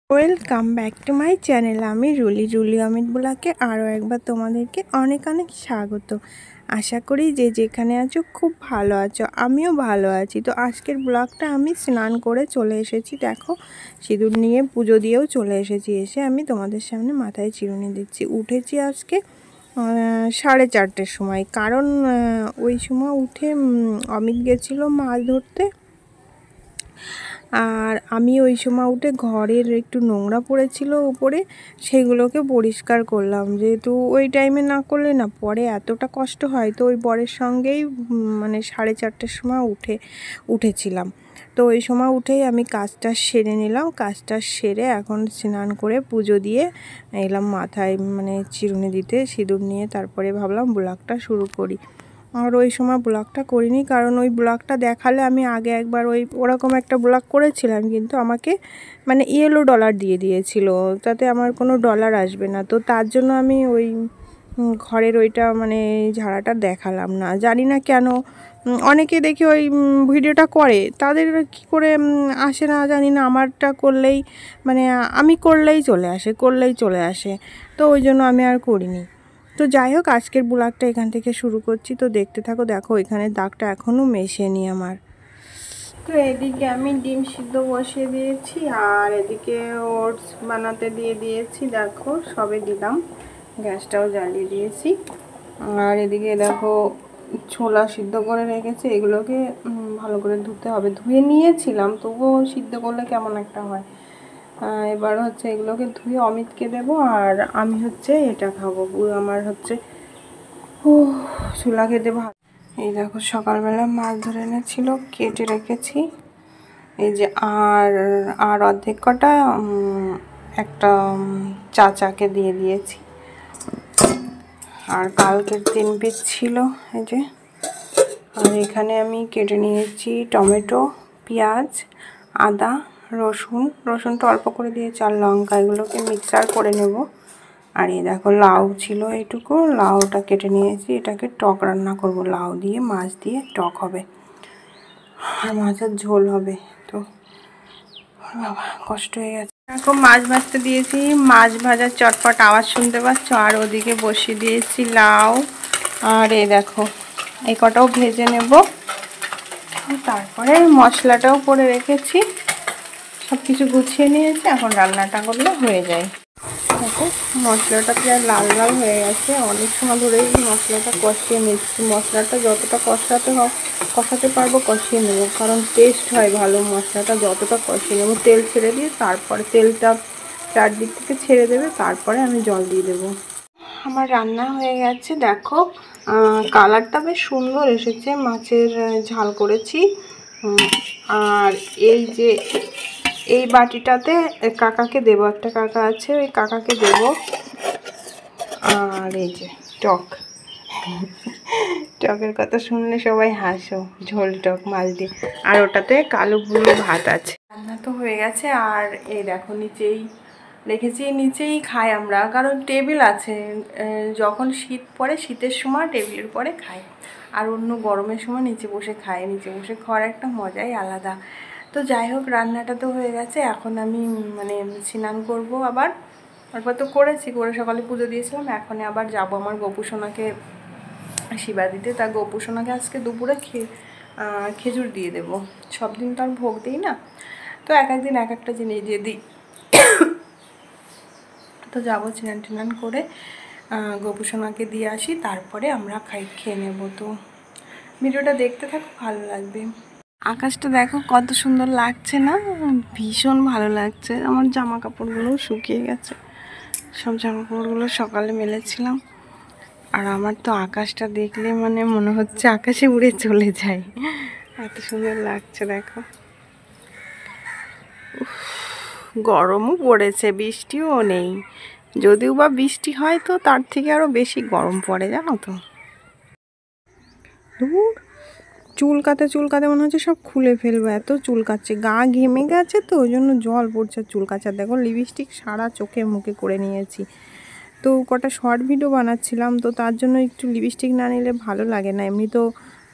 Welcome back to my channel. আমি Rulli Amit ব্লগে আরও একবার তোমাদেরকে অনেক অনেক স্বাগত। আশা করি যে যেখানে আছো খুব ভালো আছো, আমিও ভালো আছি। তো আজকের ব্লগটা আমি স্নান করে চলে এসেছি, দেখো সিঁদুর নিয়ে পুজো দিয়েও চলে এসেছি। এসে আমি তোমাদের সামনে মাথায় চিরুনি দিচ্ছি। উঠেছি আজকে 4:30টার সময়, কারণ ওই সময় উঠে অমিত গেছিলো মাছ ধরতে, আর আমি ওই সময় উঠে ঘরের একটু নোংরা পড়েছিল উপরে, সেগুলোকে পরিষ্কার করলাম। যেহেতু ওই টাইমে না করলে না পরে এতটা কষ্ট হয়, তো ওই বরের সঙ্গেই মানে 4:30টার সময় উঠেছিলাম। তো ওই সময় উঠেই আমি কাজটা সেরে নিলাম। কাজটা সেরে এখন স্নান করে পুজো দিয়ে এলাম মাথায় মানে চিরুনি দিতে সিঁদুর নিয়ে। তারপরে ভাবলাম ব্লগটা শুরু করি। আর ওই সময় ব্লগটা করিনি, কারণ ওই ব্লগটা দেখালে আমি আগে একবার ওরকম একটা ব্লগ করেছিলাম, কিন্তু আমাকে মানে ইয়েলো ডলার দিয়ে দিয়েছিল, তাতে আমার কোনো ডলার আসবে না। তো তার জন্য আমি ওই ঘরের ওইটা মানে ঝাড়াটা দেখালাম না। জানি না কেন অনেকে দেখি ওই ভিডিওটা করে, তাদের কি করে আসে না জানি না। আমারটা করলেই মানে আমি করলেই চলে আসে, তো ওই জন্য আমি আর করিনি। তো যাই হোক, আজকের ব্লগটা এখান থেকে শুরু করছি, তো দেখতে থাকো। দেখো এখানে দাগটা এখনও মেশেনি আমার। তো এদিকে আমি ডিম সিদ্ধ বসিয়ে দিয়েছি, আর এদিকে ওটস বানাতে দিয়ে দিয়েছি। দেখো সবে দিলাম, গ্যাসটাও জ্বালিয়ে দিয়েছি। আর এদিকে দেখো ছোলা সিদ্ধ করে রেখেছি, এগুলোকে ভালো করে ধুতে হবে। ধুয়ে নিয়েছিলাম, তবুও সিদ্ধ করলে কেমন একটা হয়। এবার হচ্ছে এগুলোকে ধুয়ে অমিতকে দেবো, আর আমি হচ্ছে এটা খাবো। আমার হচ্ছে ছোলা খেতে ভালো। এই দেখো সকালবেলা মাছ ধরে এনেছিল, কেটে রেখেছি। এই যে আর অর্ধেক কটা একটা চাচাকে দিয়ে দিয়েছি। আর কালকের 3 পিস ছিল এই যে। আর এখানে আমি কেটে নিয়েছি টমেটো, পেঁয়াজ, আদা, রসুনটা অল্প করে দিয়েছি, আর লঙ্কা। এগুলোকে মিক্সার করে নেব। আর এই দেখো লাউ ছিল এইটুকু, লাউটা কেটে নিয়েছি। এটাকে টক রান্না করব, লাউ দিয়ে মাছ দিয়ে টক হবে, আর মাছের ঝোল হবে। তো বাবা কষ্ট হয়ে গেছে। দেখো মাছ ভাজতে দিয়েছি, মাছ ভাজার চটপট আওয়াজ শুনতে পাচ্ছ। আর ওদিকে বসিয়ে দিয়েছি লাউ। আর এই দেখো এই কটাও ভেজে নেব, তারপরে মশলাটাও করে রেখেছি। সব কিছু গুছিয়ে নিয়েছি, এখন রান্নাটা করলে হয়ে যায়। দেখো মশলাটা প্রায় লাল লাল হয়ে গেছে। অনেক সময় ধরেই মশলাটা কষিয়ে নিচ্ছি। মশলাটা যতটা কষাতে পারবো কষিয়ে নেব, কারণ টেস্ট হয় ভালো মশলাটা যতটা কষিয়ে নেব। তেল ছেড়ে দিয়ে তারপরে তেলটা চারদিক থেকে ছেড়ে দেবে, তারপরে আমি জল দিয়ে দেবো। আমার রান্না হয়ে গেছে। দেখো কালারটা বেশ সুন্দর এসেছে। মাছের ঝাল করেছি। আর এই যে এই বাটিটাতে কাকাকে দেবো, একটা কাকা আছে, ওই কাকাকে দেব। আর এই যে টকের কথা শুনলে সবাই হাসো, ঝোল টক মাছ দিয়ে। আর ওটাতে কালো বুনো ভাত আছে। রান্না তো হয়ে গেছে। আর এই দেখো নিচেই রেখেছি, নিচেই খাই আমরা, কারণ টেবিল আছে। যখন শীত পড়ে, শীতের সময় টেবিলের পরে খাই, আর অন্য গরমের সময় নিচে বসে খাই। নিচে বসে খাওয়ার একটা মজাই আলাদা। তো যাই হোক, রান্নাটা তো হয়ে গেছে। এখন আমি মানে স্নান করবো আবার। তারপর তো করে সকালে পুজো দিয়েছিলাম। এখন আবার যাব আমার গোপুসোনাকে শিবা দিতে। তা গোপুসোনাকে আজকে দুপুরে খেজুর দিয়ে দেবো। সব দিন তো আর ভোগ দিই না, তো এক একদিন এক একটা জিনিস দিয়ে দিই। তো যাবো স্নান করে গোপুসোনাকে দিয়ে আসি, তারপরে আমরা খেয়ে নেব। তো ভিডিওটা দেখতে থাকো, ভালো লাগবে। আকাশটা দেখো কত সুন্দর লাগছে না? ভীষণ ভালো লাগছে। আমার জামা কাপড়গুলো শুকিয়ে গেছে, সব জামা কাপড়গুলো সকালে মেলেছিলাম। আর আমার তো আকাশটা দেখলে মানে মনে হচ্ছে আকাশে উড়ে চলে যায়, এত সুন্দর লাগছে। দেখো গরমও পড়েছে, বৃষ্টিও নেই। যদিও বা বৃষ্টি হয় তো তার থেকে আরও বেশি গরম পড়ে, জানো তো। চুলকাতে মনে হচ্ছে সব খুলে ফেলবো, এত চুলকাচ্ছে। গা ঘেমে গেছে তো ওই জন্য জল পড়ছে চুলকাচ্ছে। দেখো লিপস্টিক সারা চোখে মুখে করে নিয়েছি। তো কটা শর্ট ভিডিও বানাচ্ছিলাম, তো তার জন্য একটু লিপস্টিক না নিলে ভালো লাগে না। এমনি তো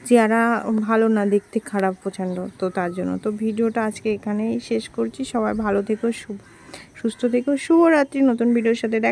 চেহারা ভালো না, দেখতে খারাপ প্রচণ্ড, তো তার জন্য। তো ভিডিওটা আজকে এখানেই শেষ করছি। সবাই ভালো থেকো, সুস্থ থেকো। শুভরাত্রি। নতুন ভিডিওর সাথে দেখা